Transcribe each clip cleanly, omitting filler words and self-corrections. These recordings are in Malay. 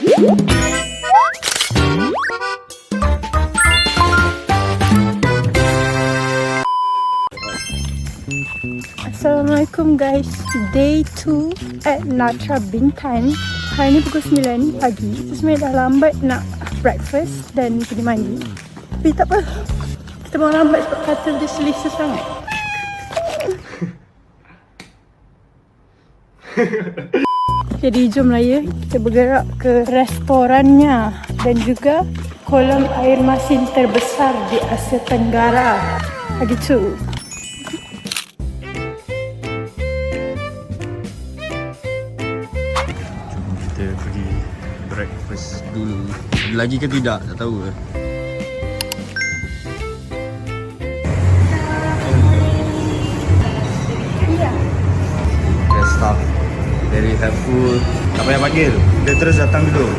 Assalamualaikum guys. Day 2 at Natra Bintan. Hari ni pukul 9 pagi. Sebenarnya dah lambat nak breakfast dan pergi mandi. Tapi tak apa. Kita mau lambat sebab katil dia selesa sangat. Jadi jomlah ya, kita bergerak ke restorannya dan juga kolam air masin terbesar di Asia Tenggara. Begitu. Kita pergi breakfast dulu. Lagi ke tidak? Tak tahu ke. Staff very helpful. Tak payah panggil, dia terus datang dulu.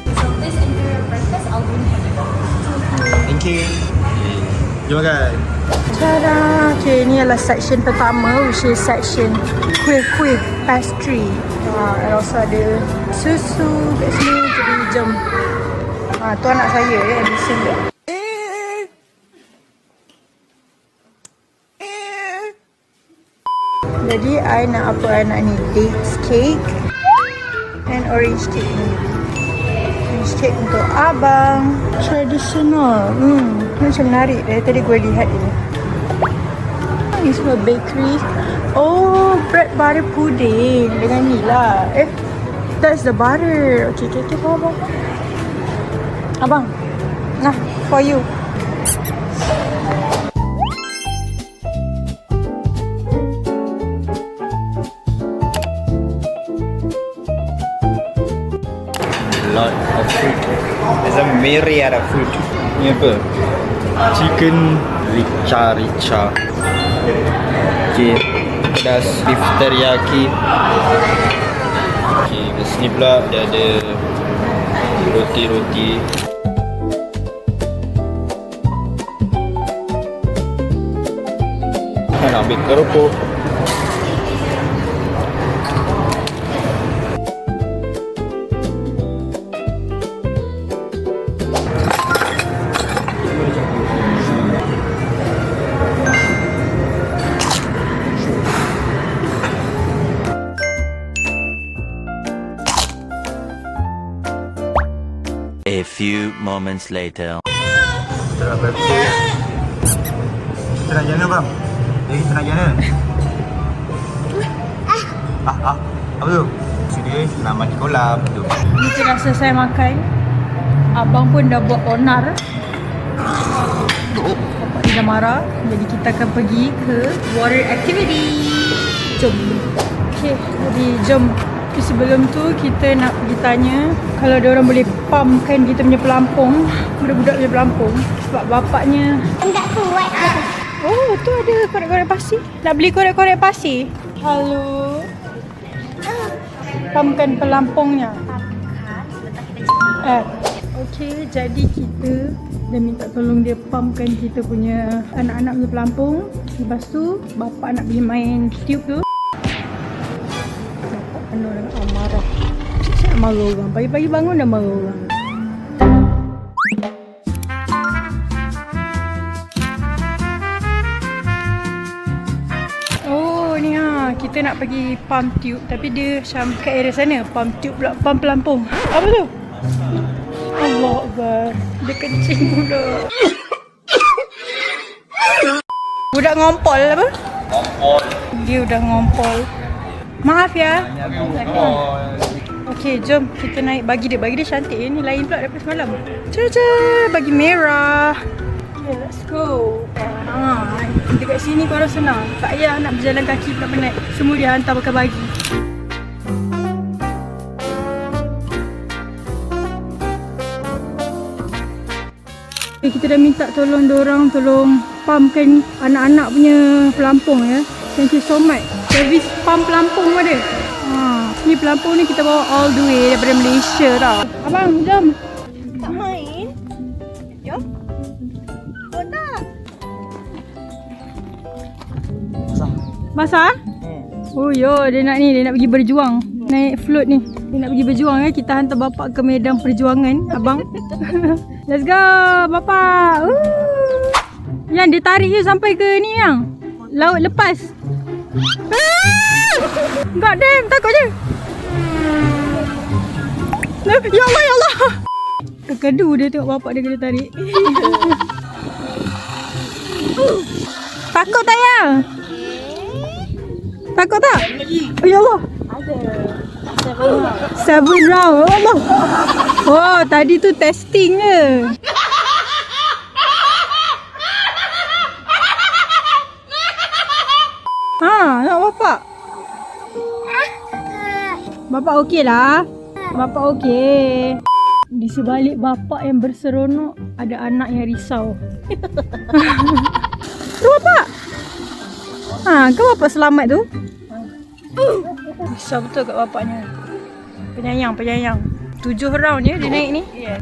So please enjoy your breakfast. I'll bring you. Thank you. Jom makan. Tada! Okay, ni adalah section pertama, which is section kuih-kuih pastry. And also ada susu kat sini. Jadi jom. Tu anak saya yang listen dia. Jadi I nak apa? I nak ni dates cake and orange cake ni. Orange cake untuk abang. Traditional. Macam menarik. Dari tadi gue lihat ini. Ni semua bakery. Oh, bread butter pudding dengan ni lah. That's the butter. Okay, abang. Abang, nah, for you. Lot of food. There's a myriad of food. Ni apa? Chicken rica. Okay, pedas beef teriyaki. Okay, kat sini pula dia ada roti. Nak ambil keropok. A few moments later. Kita nak breakfast. Kita nak jalan bang? Kita nak jalan. Apa tu? Sini nak mandi kolam tu. Kita dah selesai makan. Abang pun dah buat onar. Bapak dia dah marah. Jadi kita akan pergi ke water activity. Jom. Okay, jadi jom. Tapi sebelum tu kita nak pergi tanya kalau dia orang boleh pumpkan kita punya pelampung, budak-budak punya pelampung, sebab bapaknya Enggak kuat. oh, tu ada korek-korek pasir. Nak beli korek-korek pasir. Halo. Pumpkan pelampungnya. Okey, jadi kita dah minta tolong dia pumpkan kita punya anak-anak punya pelampung. Lepas tu bapak nak pergi main tube tu. Penuh dengan amarah. Saya marah orang. Pagi-pagi bangun dah marah orang. Oh ni kita nak pergi pump tube. Tapi dia macam kat area sana. Pump tube pula, pump pelampung. Apa tu? Allah Akbar. Dia kencing budak. Budak ngompol apa? Ngompol. Dia udah ngompol. Maaf ya. Okey, jom kita naik. Bagi dia cantik. Ni lain pula daripada semalam. Caca, bagi merah. Okay, let's go. Dekat sini korang senang. Tak payah nak berjalan kaki pula penat. Semua dia hantar pakai bagi. Okay, kita dah minta tolong diorang tolong pumpkan anak-anak punya pelampung ya. Thank you so much. Servis pump pelampung ada. Ni pelampung ni kita bawa all the way daripada Malaysia tau. Abang, jom. Tak main. Jom. Oh tak. Basah? Oh yo, dia nak pergi berjuang. Naik float ni. Dia nak pergi berjuang ya. Kita hantar bapak ke medan perjuangan, abang. Let's go, bapak. Yang dia tarik you sampai ke ni yang. Laut lepas. God damn, takut je. Ya Allah, ya Allah. Terkedu dia tengok bapak dia kena tarik. Takut tak ya? Takut tak? Oh, ya Allah. Ada. 7 round. Ya Allah. Oh, tadi tu testing je. Nak bapak? Bapak okey lah. Bapak okey. Di sebalik bapak yang berseronok, ada anak yang risau. Tu bapak. Kan bapak selamat tu? Risau betul kat bapaknya. Penyayang. 7 round je dia naik ni. Dia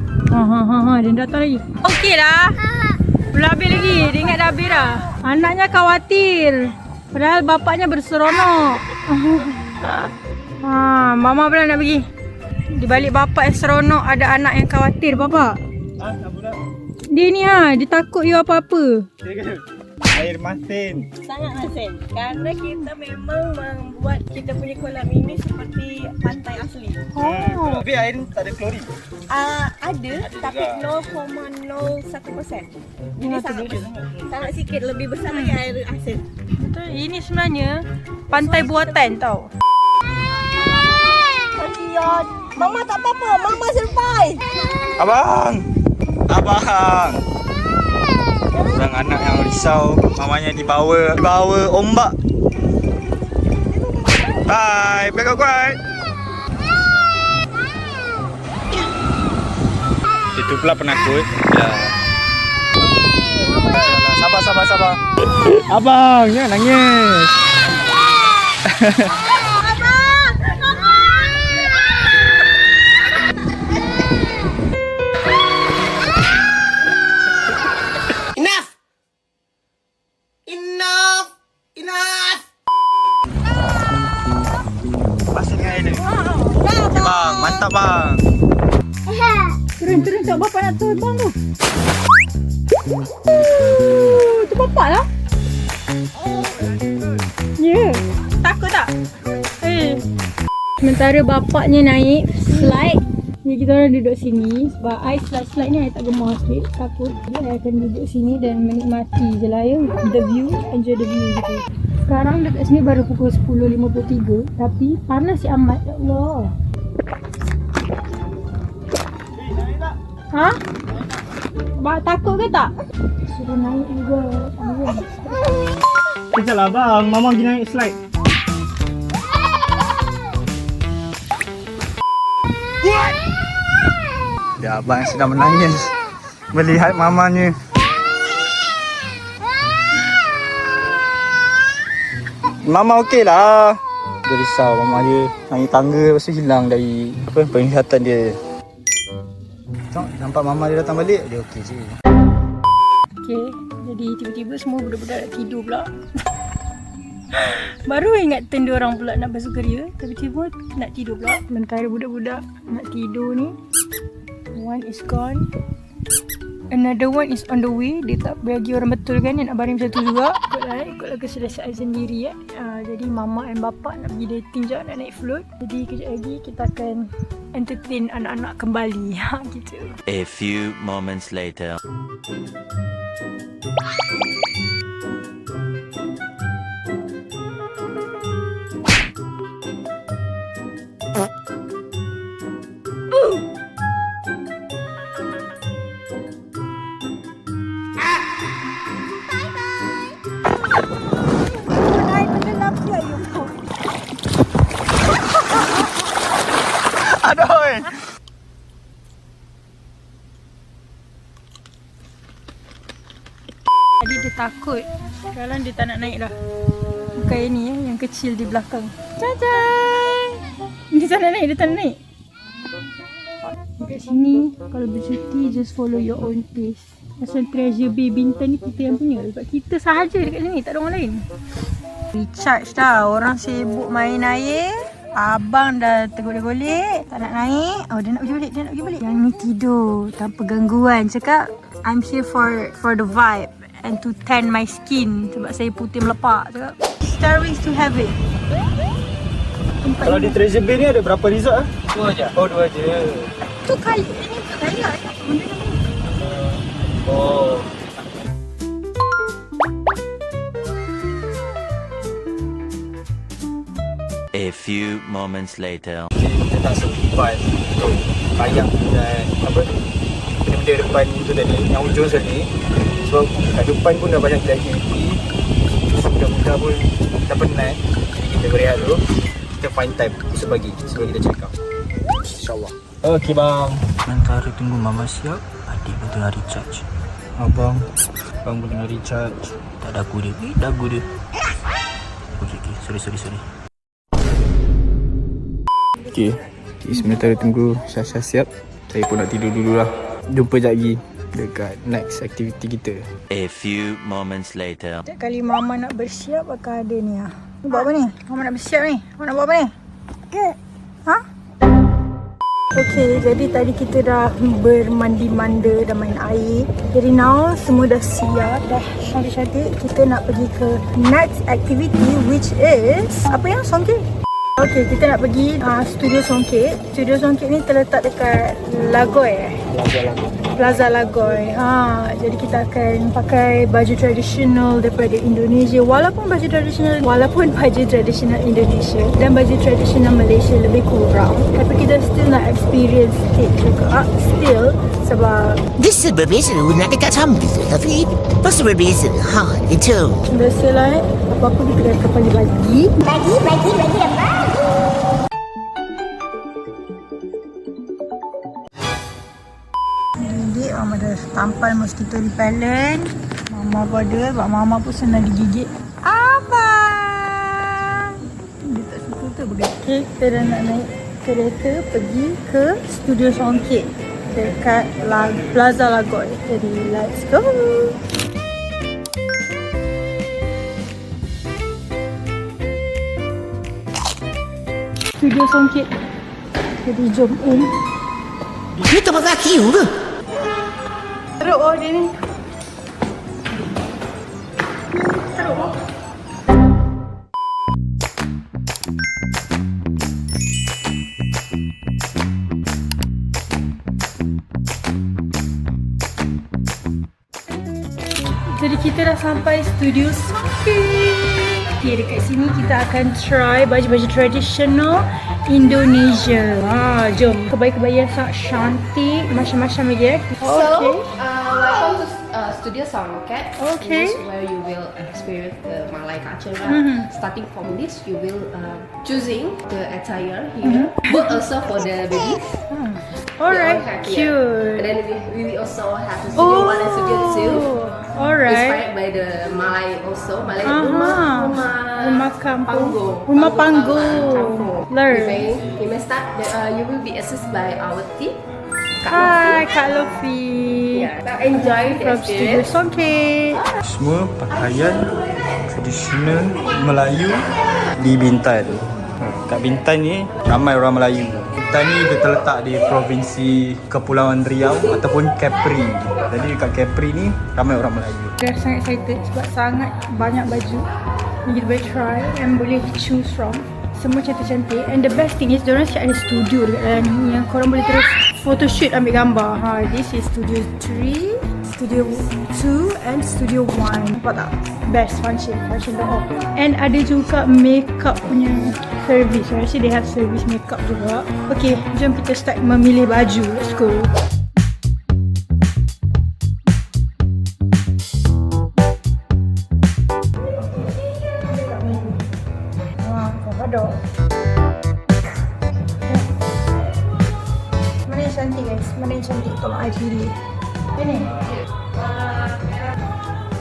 datang lagi. Okey lah. Belum habis lagi. Dia ingat dah habis dah. Anaknya khawatir. Padahal bapaknya berseronok. Mama pula nak pergi. Di balik bapak yang seronok, ada anak yang khawatir, bapak. Dia ni dia takut you apa-apa. Air masin. Sangat masin. Kerana kita memang membuat kita punya kolam ini seperti pantai asli. Tapi air ni tak ada klorin. Ada tapi 0,01%. Jadi sangat sikit, lebih besar lagi air asin. Betul, ini sebenarnya pantai buatan tau. Kasihan. Mama tak apa-apa, Mama survive. Abang. Orang anak yang risau, mamanya dibawa ombak. Bye, back up quiet. Itu pula penakut. Ya. Sabar. Abang, jangan nangis. Bang, mantap bang. Turun tak bapak nak terbang tu. Tu bapak lah. Ya. Takut tak? Sementara bapaknya naik slide, ni kita orang duduk sini. Sebab I slide ni I tak gemar sikit. Takut. Jadi I akan duduk sini dan menikmati je lah ya. The view, enjoy the view gitu. Sekarang dekat sini baru pukul 10.53. Tapi panas si amat. Ya Allah. Takut ke tak? Suruh naik juga. Kejap lah bang, mama pergi naik slide. Ya abang sedang menangis melihat mamanya. Mama okey lah. Dia risau mama dia naik tangga lepas tu hilang dari penglihatan dia. Nampak mama dia datang balik, dia okey je. Okey, jadi tiba-tiba semua budak-budak nak tidur pula. Baru ingat turn dia orang pula nak bersukaria, tiba-tiba nak tidur pula. Sementara budak-budak nak tidur ni, one is gone, another one is on the way. Dia tak bagi orang betul kan, dia nak baring macam tu juga. Ikutlah keselesaan sendiri ya. Jadi mama dan bapa nak pergi dating je, nak naik float. Jadi kejap lagi kita akan entertain anak-anak kembali. Gitu. A few moments later. Aduh. Tadi dia takut. Sekarang dia tak nak naik dah. Bukan ini ya, yang kecil di belakang. Cacai. Dia tak nak naik, dia tak nak naik. Dekat sini, kalau bercuti, just follow your own pace. Pasal Treasure Bay Bintan ni kita yang punya. Sebab kita sahaja dekat sini, tak ada orang lain. Recharge dah. Orang sibuk main air. Abang dah tergolek-golek, tak nak naik. Oh, dia nak pergi balik. Yang ni tidur tanpa gangguan. Cakap, I'm here for the vibe and to tan my skin sebab saya putih melepak. Cakap, Starwings to Heaven. Kalau di Treasure Bay ni ada berapa resort ah? 2 je. Oh, 2 je. Tu kaya, ini kaya. Oh. A few moments later. Kita tak sempat untuk kayak dan apa tu, benda-benda depan tu tadi, yang hujung sekali. Sebab kat depan pun dah banyak aktiviti. Mudah-mudah pun dah penat. Jadi kita berehat dulu. Kita find time esok pagi sebelum kita check out. InsyaAllah. Okey bang. Antara tunggu mama siap, adik pun tengah recharge. Abang pun tengah recharge. Tak dagu dia. Dagu dia. Okey. Sorry. Okay, sementara tunggu Syasha siap, saya pun nak tidur dululah. Jumpa sekejap lagi dekat next activity kita. A few moments later. Setiap kali Mama nak bersiap akan ada ni lah. Ni buat apa ni? Mama nak bersiap ni. Mama nak buat apa ni? Ha? Okay, jadi tadi kita dah bermandi-manda, dah main air. Jadi now semua dah siap, dah cantik-cantik. Kita nak pergi ke next activity which is apa yang Songket? Okay, kita nak pergi Studio Songket. Studio Songket ni terletak dekat Lagoy Plaza Lagoy. Jadi kita akan pakai baju tradisional daripada Indonesia. Walaupun baju tradisional Indonesia dan baju tradisional Malaysia lebih kurang, tapi kita still nak experience it juga. Still sebab This berbeza nak dekat sambil tu, tapi pasti berbeza. Itu. biasalah apa-apa kita akan bagi. Bagi apa? Mama dah tampal mosquito repellent. Mama pun ada. Sebab Mama pun senang digigit. Abang! Dia tak suka tu begitu. Okay, kita dah nak naik kereta pergi ke Studio Songket dekat Plaza Lagoy. Jadi let's go! Studio Songket. Jadi jom in. Ni tempat nak queue ke? Teruk dia ni. Teruk. Jadi kita dah sampai Studio Songket. Okay, dekat sini kita akan try baju-baju tradisional Indonesia. Jom. Kebaya-kebaya sangat cantik, macam-macam lagi Okay. Welcome to Studio Songket. Okay. This is where you will experience the Malay culture. Starting from this, you will choosing the attire here. But also for the babies. Alright, They all have, cute. And then we also have Studio 1 and Studio 2. Alright. Inspired by the Malay also. Malay rumah kampung. panggung. Rumah panggung. Kampung. Learn. Okay, you may start. You will be assisted by our team. Hi, Kak Lofi. Yeah, now enjoy the From Studio experience. Songket. Semua pakaian tradisional Melayu di Bintan. Kat Bintan ni ramai orang Melayu. Bintan ni dia terletak di Provinsi Kepulauan Riau ataupun Kepri. Jadi kat Kepri ni ramai orang Melayu. Saya sangat excited sebab sangat banyak baju yang kita boleh try and boleh choose from. Semua cantik-cantik. And the best thing is diorang siap ada studio dekat dalam ni yang korang boleh terus photoshoot ambil gambar. This is Studio 3, Studio 2 and Studio 1. Nampak tak? Best function the whole. And ada juga makeup punya service. Actually they have service makeup juga. Okay, jom kita start memilih baju. Let's go. Mana yang cantik guys? Mana yang cantik? Tolong I pilih. Ini.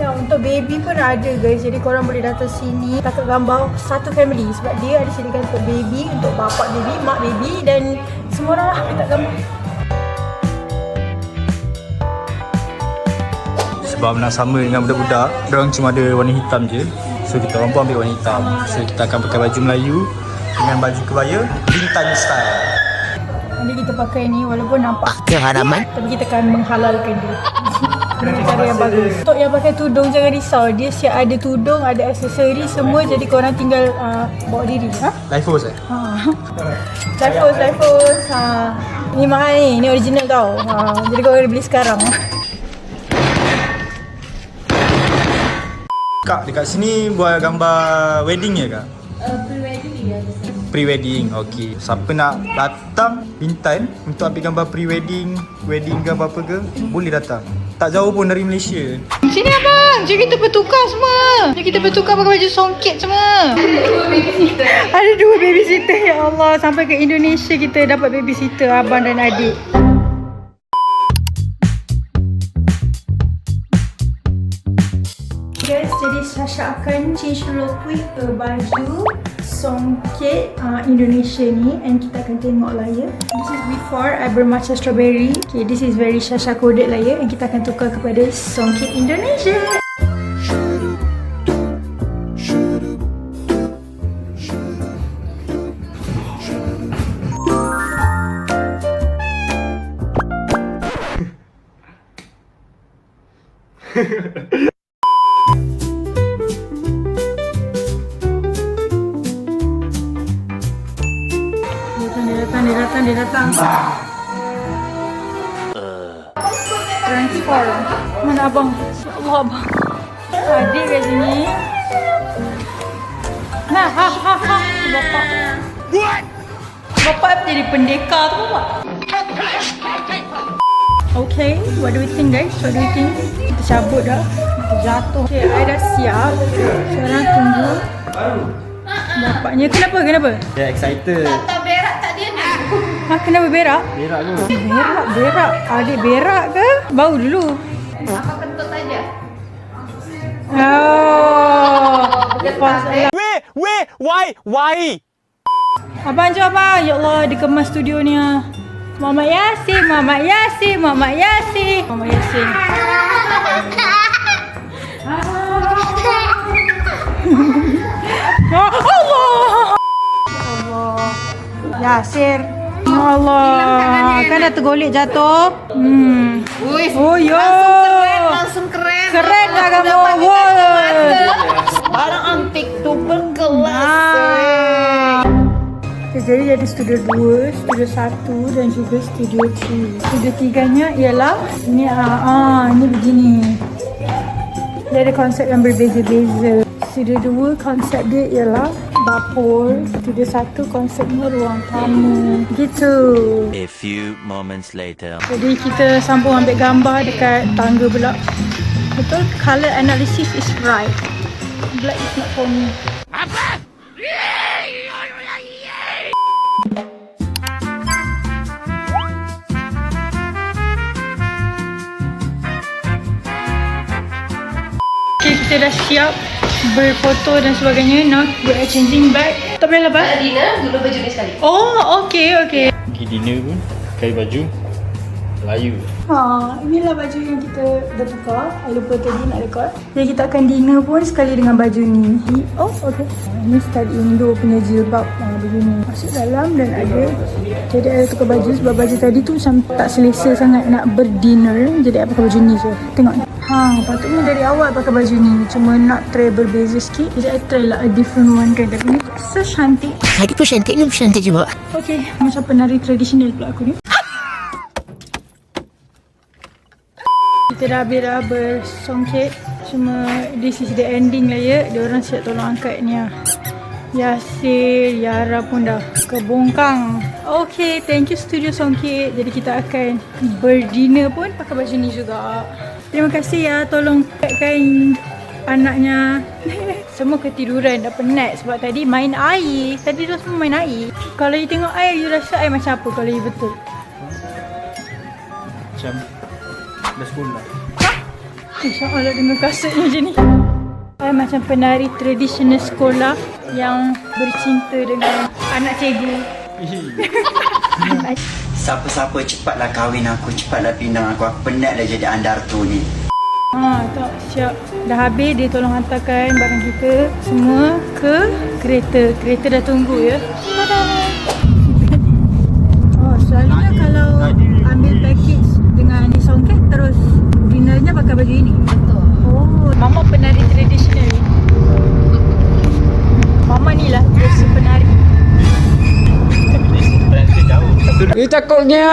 Untuk baby pun ada guys. Jadi korang boleh datang sini takat gambar satu family. Sebab dia ada sediakan untuk baby, untuk bapak baby, mak baby dan semua orang lah minta gambar. Sebab nak sama dengan budak-budak, diorang cuma ada warna hitam je. So kita orang pun ambil warna hitam. So kita akan pakai baju Melayu dengan baju kebaya Bintan style. Nanti kita pakai ni walaupun nampak Keharaman. tapi kita akan menghalalkan dia. Dengan cara yang bagus. Untuk yang pakai tudung jangan risau. Dia siap ada tudung, ada aksesori semua, jadi korang tinggal bawa diri. Life force Life force. Ni mahal ni original tau. Jadi korang beli sekarang. Kak, dekat sini buat gambar wedding ya kak? Pre-wedding ya. Pre-wedding, okey. Siapa nak datang Bintan untuk ambil gambar pre-wedding, wedding ke apa-apa ke, boleh datang. Tak jauh pun dari Malaysia. Sini abang, jom kita bertukar semua. Jom kita bertukar pakai baju songket semua. Ada 2 babysitter, ya Allah. Sampai ke Indonesia kita dapat babysitter abang dan adik. Guys, jadi Sasha akan change real quick ke baju songket Indonesia ni, and kita akan tengok layar. This is before I bermacam strawberry. Okay, this is very Sasha coded layar, and kita akan tukar kepada songket Indonesia. Dia datang. Transfer. Mana abang? Ya Allah abang. Adik kat sini. Nah, Bapak. Bapak jadi pendekar tu apa? Okay, what do we think guys? What do we think? Kita cabut dah. Kita jatuh. Okay, I dah siap. Sekarang tunggu bapaknya. Kenapa? Dia excited. Tak berak tak dia ni. Kenapa berak? Berak ke? Berak. Adik berak ke? Bau dulu. Apa kentut aja? Why? Abang jom abang. Ya Allah, dia kemas studio ni. Mama Yasin. Allah. Yasir. Ya Allah. Kan dah tergolek jatuh. Oh yo. Langsung keren. Keren dah kamu. Barang antik tu berkelas. Jadi ada studio 2, studio 1 dan juga studio 3. Studio 3-nya ialah ini ini begini. Dia ada konsep yang berbeza-beza. Studio 2 konsep dia ialah dapur. Studio 1 konsepnya ruang tamu. Gitu. A few moments later. Jadi kita sambung ambil gambar dekat tangga pula. Betul, color analysis is right. Black is not for me. Okay, kita dah siap berfoto dan sebagainya. Now we are changing back. Tak payah lah, Pak? Dinner dulu baju ni sekali. Oh, okay. Pergi dinner pun pakai baju Melayu. Inilah baju yang kita dah tukar. I lupa tadi nak record. Jadi kita akan dinner pun sekali dengan baju ni. Oh, okay. Ini style Indo punya jilbab begini. Masuk dalam dan ada. Jadi I tukar baju sebab baju tadi tu macam tak selesa sangat nak berdinner. Jadi I pakai baju ni je. Tengok ni. Patutnya dari awal pakai baju ni. Cuma nak try berbeza sikit. Jadi I try lah a different one kan. Tapi ni so cantik. Adik pun cantik ni, cantik juga. Okay, macam penari tradisional pula aku ni. Kita dah habis dah bersongket. Cuma this is the ending lah ya. Diorang siap tolong angkat ni lah. Yasir, Yara pun dah kebongkang. Okay, thank you Studio Songket. Jadi kita akan berdinner pun pakai baju ni juga. Terima kasih ya, tolong pakaikan anaknya. Semua ketiduran, dah penat sebab tadi main air. Tadi dia semua main air. Kalau you tengok air, you rasa air macam apa kalau you betul? Macam dah sekolah. InsyaAllah dengan kasutnya macam ni. Saya macam penari tradisional sekolah yang bercinta dengan anak cikgu. Siapa-siapa cepatlah kahwin aku, cepatlah pinang aku. Aku penat dah jadi andar tu ni. Tak siap. Dah habis, dia tolong hantarkan barang kita semua ke kereta. Kereta dah tunggu ya. Oh, selalunya kalau ambil package dengan ni songket terus dinernya pakai baju ini. Betul. Oh, Mama penari tradisional. Mama ni lah dia si penari. Takutnya.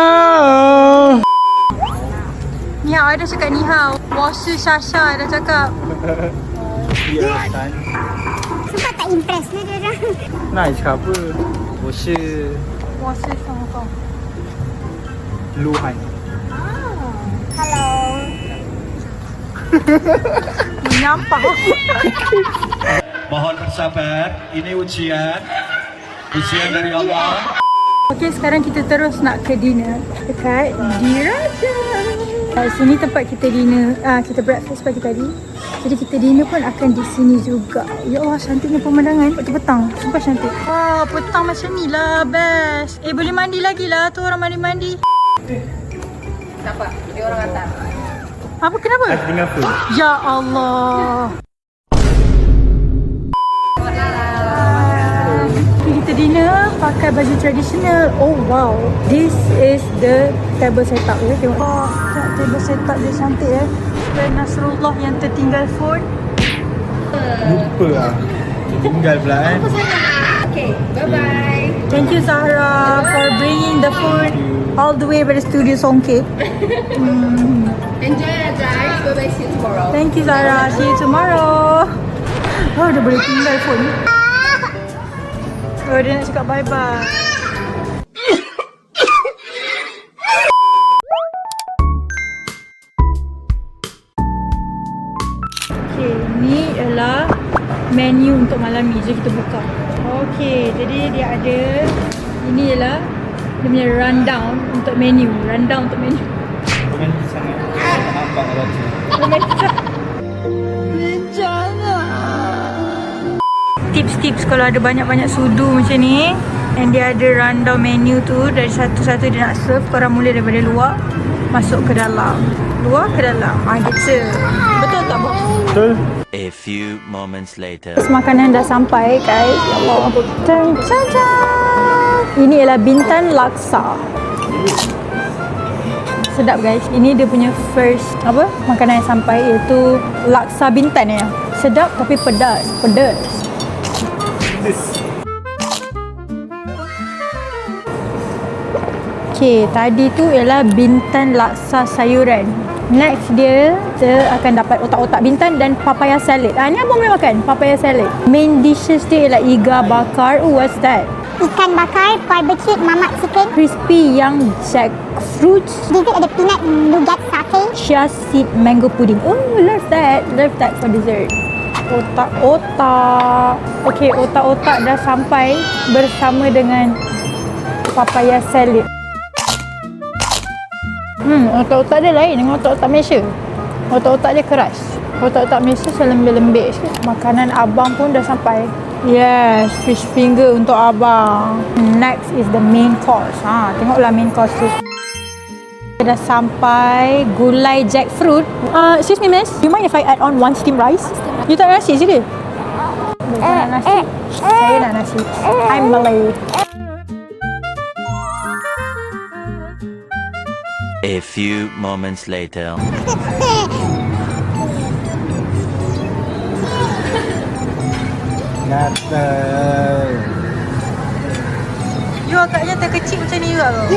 Ni hao, ada cakap ni hao. Wasu Sasha dah cakap. Sebab tak impress dia orang. Nice ke apa? Wasu Wasu Hong Kong. Luhan. Hello. Menyampah. Mohon bersabar, ini ujian dari Allah. Okey, sekarang kita terus nak ke dinner dekat Diraja. Sini tempat kita dinner, kita breakfast pagi tadi. Jadi kita dinner pun akan di sini juga. Ya Allah, cantiknya pemandangan waktu petang. Sumpah cantik. Wah, petang macam ni lah, best. Boleh mandi lagi lah, tu orang mandi-mandi. Siapa? Dia orang hantar. Apa, kenapa? Aku tinggal food. Ya Allah. Kita dinner pakai baju tradisional. Oh wow, this is the table setup ya. Tengok. Oh, table setup dia cantik ya. Dan Nasrullah yang tertinggal food. Lupa lah. Tinggal pula kan. Okay, bye-bye. Thank you Zahra for bringing the food all the way by the studio Songket. Enjoy ya guys. Bye-bye, see you tomorrow. Thank you Zahra. See you tomorrow. Oh, dah boleh tinggal phone. Oh, dia nak cakap bye-bye. Okay, ni adalah menu untuk malam ni. Jom kita buka. Okay, jadi dia ada. Ini adalah dia punya rundown untuk menu. Rundown untuk menu. Dengan sangat nampak baca. Tips-tips kalau ada banyak-banyak sudu macam ni. And dia ada rundown menu tu. Dari satu-satu dia nak serve. Korang mula daripada luar, masuk ke dalam. Luar ke dalam. Gitu. Betul tak bos? Betul. A few moments later. Makanan dah sampai guys. Ya Allah. Caca. Ini ialah Bintan Laksa. Sedap guys. Ini dia punya first makanan yang sampai, iaitu laksa Bintan ya. Sedap tapi pedas. Okay, tadi tu ialah Bintan Laksa sayuran. Next dia akan dapat otak-otak bintan dan papaya salad. Ni abang boleh makan papaya salad. Main dishes dia ialah iga bakar. What's that? Ikan bakar, barbecue, mamak chicken. Crispy young jackfruit. Dessert ada peanut nougat satay. Chia seed mango pudding. Oh, love that for dessert. Otak-otak. Okay, otak-otak dah sampai bersama dengan papaya salad. Otak-otak dia lain dengan otak-otak Malaysia. Otak-otak dia keras. Otak-otak Malaysia selembik-lembik sikit. Makanan abang pun dah sampai. Yes, fish finger untuk abang. Next is the main course. Tengoklah main course tu. Dah sampai gulai jackfruit. Excuse me miss, you mind if I add on one steamed rice? You tak nak nasi sini? Saya nak nasi. Saya nak nasi. I'm Malay. A few moments later. Natal. You agaknya terkecil macam ni juga ke?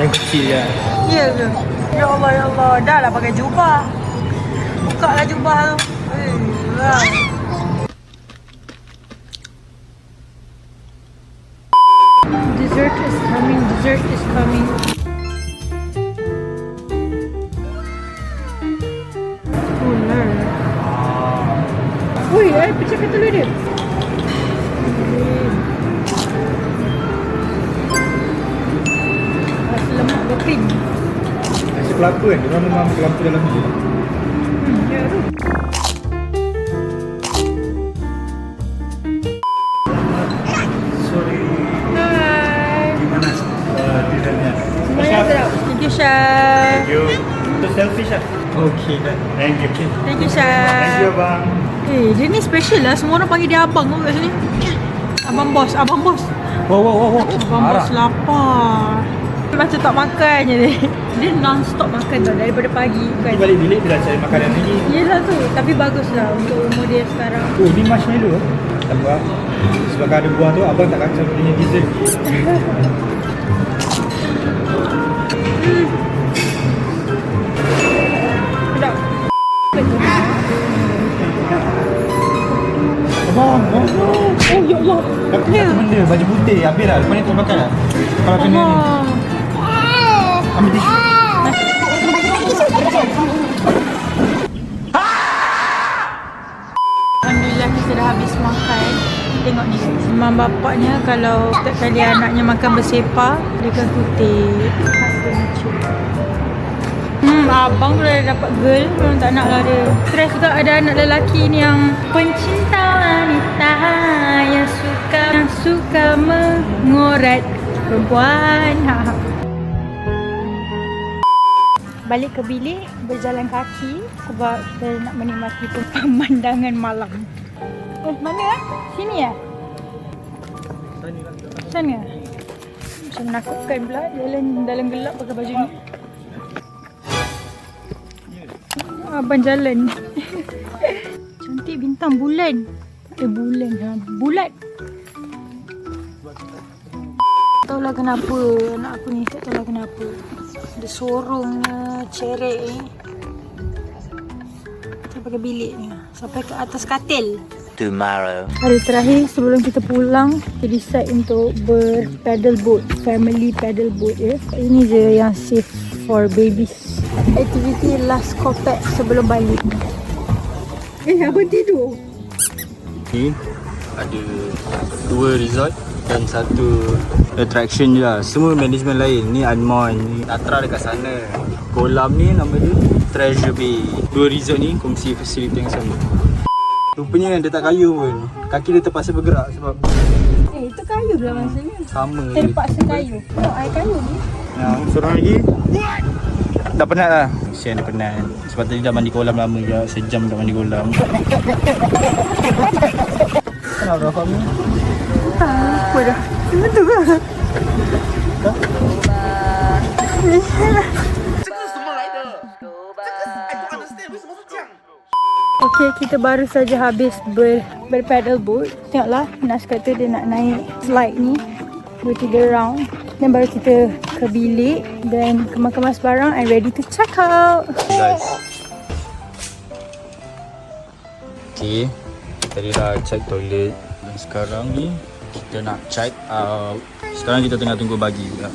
Yang kecil je. Ya ke? Ya Allah, ya Allah. Dah lah pakai jubah. Buka lah jubah tu. Dessert is coming. Ui, pecahkan telur dia. Rasa lemak berkrim. Nasi kelapa kan? Dia memang kelapa dalam ni. Ya tu. Sorry. Hai. Gimana? Dinnernya? Semuanya sedap. Thank you, Chef. Thank you. Kita selfish lah. Okay dah. Thank you. Thank you, Syah. Thank you abang. Dia ni special lah. Semua orang panggil dia abang tau kat sini. Abang bos, abang bos. Wow. Abang bos lapar. Dia macam tak makan je dia. Dia non-stop makan tau daripada pagi kan. Balik bilik dia dah cari makanan lagi. Yelah tu. Tapi bagus lah untuk umur dia sekarang. Oh, ni marshmallow. Tak buat. Sebab ada buah tu, abang tak kacau dia punya dessert. Sedap. Abang, Oh ya Allah. Tapi satu benda, baju putih. Habis lah, lepas ni kau pakai lah. Kalau kena ni. Allah. Ambil tisu. Alhamdulillah kita dah habis makan. Tengok ni. Mak bapaknya kalau setiap kali anaknya makan bersepah, dia akan kutip. Abang tu dah dapat girl, memang tak nak lah dia. Stres juga ada anak lelaki ni yang pencinta wanita yang suka mengorat perempuan. Balik ke bilik berjalan kaki sebab kita nak menikmati pemandangan malam. Mana lah? Sini ya? Sana? Macam menakutkan pula jalan dalam gelap pakai baju ni. Abang jalan. Cantik bintang bulan. Bulan ha. Bulat. Tak tahulah kenapa anak aku ni, tak tahulah kenapa. Dia sorongnya, cerek ni. Sampai ke bilik ni. Sampai ke atas katil. Tomorrow. Hari terakhir sebelum kita pulang, kita decide untuk berpaddle boat. Family paddle boat ya. Ini je yang safe for babies. Aktiviti last kopek sebelum balik. Abang tidur? Ni ada 2 resort dan 1 attraction je lah. Semua management lain. Ni Anmon, ni Tatra dekat sana. Kolam ni nama dia Treasure Bay. 2 resort ni kongsi fasiliti yang sama. Rupanya dia tak kayu pun. Kaki dia terpaksa bergerak sebab Itu kayu lah maksudnya. sama je. Terpaksa kayu. Oh, air kayu ni. Seorang lagi dah penat lah. Kesian dia penat. Sebab tadi dah mandi kolam lama je. Sejam dah mandi kolam. Kenapa Rafa ni? Apa dah? Betul ke? Okay, kita baru saja habis berpaddle boat. Tengoklah, Nas kata dia nak naik slide ni 2-3 round. Dan baru kita ke bilik dan kemas-kemas barang and ready to check out. Guys. Okay, tadi dah check toilet. Dan sekarang ni kita nak check out. Sekarang kita tengah tunggu bagi juga.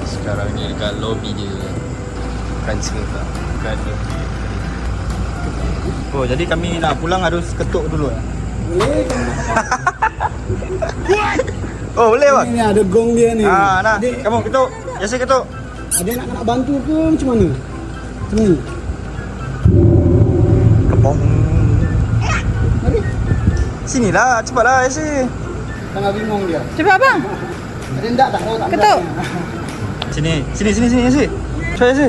Sekarang ni dekat lobby dia. Transfer tak? Dekat lobby. Oh, jadi kami nak pulang harus ketuk dulu eh? Boleh. Oh, boleh bang? Ni ada gong dia ni. Nak. Adik, Kamu ketuk. Biasa ketuk. ada nak bantu ke macam mana? Macam ni. Kepong. Mari. Sinilah, cepatlah Yasi. Tengah bingung dia. Cepat abang. Ada ndak tak tahu tak. Ketuk. Sini Yasi. Cepat Yasi.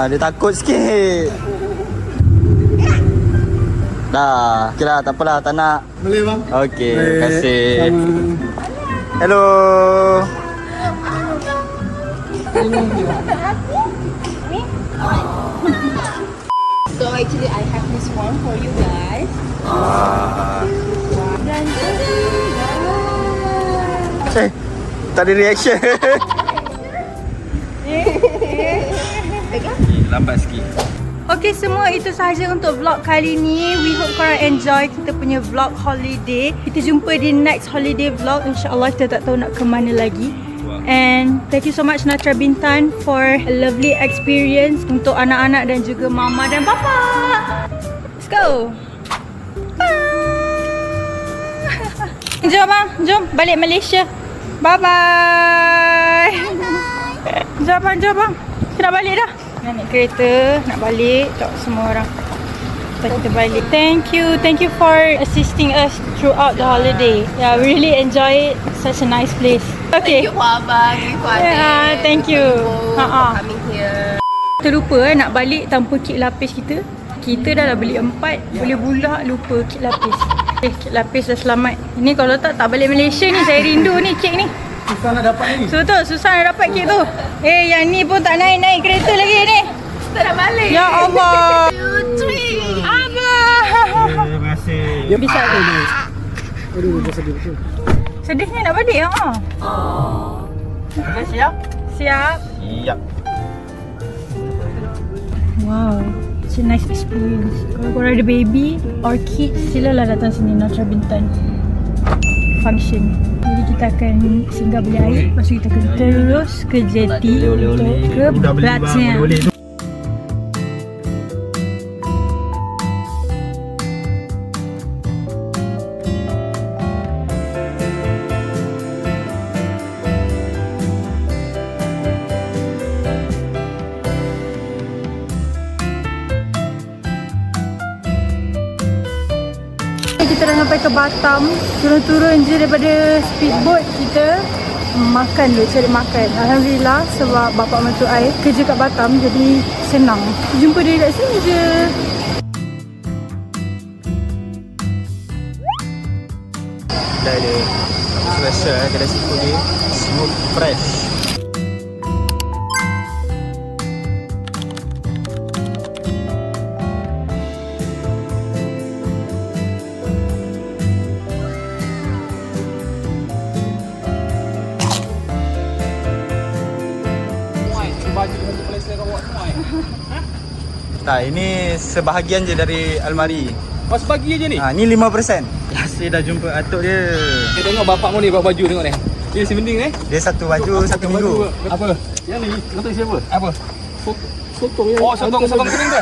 Dia takut sikit. Dah, okey lah, tak apalah, tak nak. Boleh bang? Okey, terima kasih. Hello. So actually I have this one for you guys. Tak ada reaction. Lambat sikit. Okay semua, itu sahaja untuk vlog kali ni. We hope korang enjoy kita punya vlog holiday. Kita jumpa di next holiday vlog. InsyaAllah kita tak tahu nak ke mana lagi. And thank you so much Natra Bintan for a lovely experience untuk anak-anak dan juga mama dan papa. Let's go. Bye. Jom abang, jom balik Malaysia. Bye bye. Jom abang, kita nak balik dah. Nak naik kereta, nak balik. Tak semua orang. Kita balik. Thank you for assisting us throughout the holiday. Yeah, we really enjoy it. Such a nice place. Okay. Thank you for abang. Thank you. Coming here. Terlupa nak balik tanpa kek lapis kita. Kita dah beli 4, boleh pula lupa kek lapis. Kek lapis dah selamat. Ini kalau tak balik Malaysia ni, saya rindu ni kek ni. Susah nak dapat ni. Betul, susah nak dapat kek tu. Yang ni pun tak naik kereta lagi ni. Kita dah balik. Ya Allah. 2, 3. Abang. Terima kasih. Bisa ke? Aduh, dah sedih betul. Sedihnya nak balik Siap? Siap. Siap. Wow, it's a nice experience. Kalau korang ada baby or kids, silalah datang sini Natra Bintan function. Jadi kita akan singgah beli air, lepas tu kita akan terus ke jeti untuk ke Platnya. Kita dah sampai ke Batam. Turun-turun je daripada speedboat kita. Makan dulu, cari makan. Alhamdulillah sebab bapa mertua I kerja kat Batam, jadi senang. Jumpa dia kat sini je. Dah ada special kedai seafood ni. Smooth fresh. Tak, ini sebahagian je dari almari. Oh, sebagi aja ni. Ni 5%. Saya dah jumpa atuk dia. Dia tengok bapakmu ni bawa baju tengok ni. Dia si mending ni. Dia satu baju satu minggu. Apa? Yang ni, kata siapa? Apa? Sotong. Oh, sotong kuning tu.